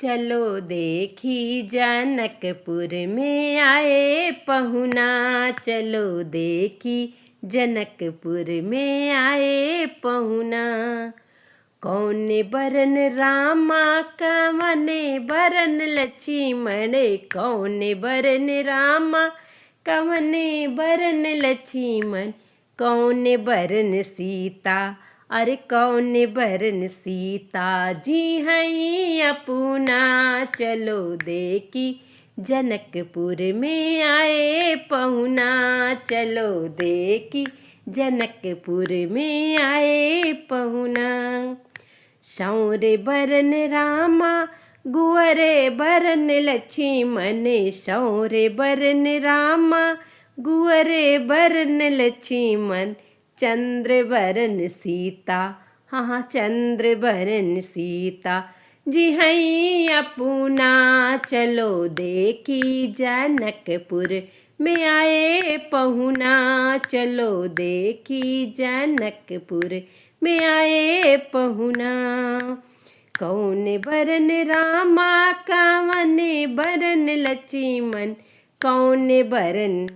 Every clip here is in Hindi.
चलो देखी जनकपुर में आए पहुना। चलो देखी जनकपुर में आए पहुना। कौन बरन रामा कवने बरन लक्ष्मण। कौन बरन रामा कवने बरन लक्ष्मण। कौन बरन सीता। अरे कौन बरन सीता जी हैं अपना। चलो देखी जनकपुर में आए पहुना। चलो देखी जनकपुर में आए पहुना। सौरे बरन रामा गुअरे बरन लक्ष्मण। सौरे बरन रामा गुअरे बरन लक्ष्मण। चंद्र बरन सीता। हाँ चंद्र बरन सीता जी हैं अपना। चलो देखी जनकपुर में आए पहुना। चलो देखी जनकपुर में आए पहुना। कौन बरन रामा कवन बरन लक्ष्मण। कौन बरन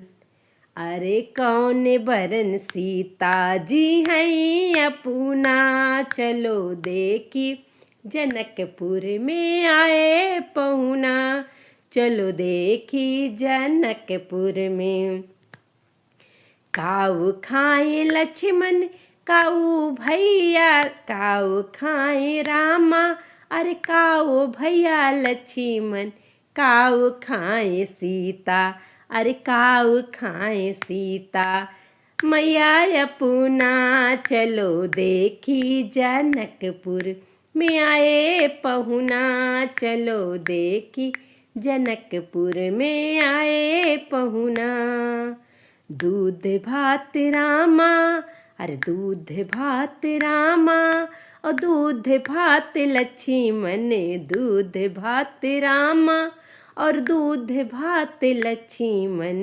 अरे कौन बरन सीता जी हैं अपना। चलो देखी जनकपुर में आए पहुना। चलो देखी जनकपुर में। काऊ खाए लक्ष्मण काऊ भैया। काऊ खाए रामा अरे काऊ भैया लक्ष्मण। काऊ खाए सीता अरे काऊ खाए सीता मैया अपना। चलो देखी जनकपुर में आए पहुना। चलो देखी जनकपुर में आए पहुना। दूध भात रामा अरे दूध भात रामा और दूध भात लक्ष्मण। दूध भात रामा और दूध भात लक्ष्मण।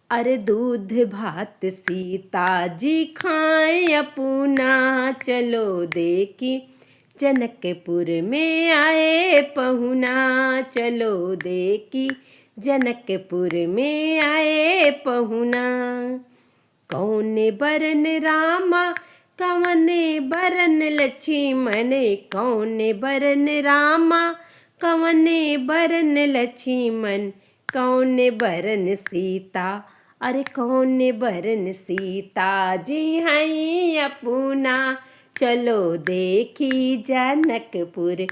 अरे दूध भात सीता जी खाए अपना। चलो देखी जनकपुर में आए पहुना। चलो देखी जनकपुर में आए पहुना। कौन बरन रामा कवने बरन लक्ष्मण। कौन बरन रामा कवने बरन लक्ष्मण। कौन बरन सीता अरे कौन बरन सीता जी हैं अपना। चलो देखी जनकपुर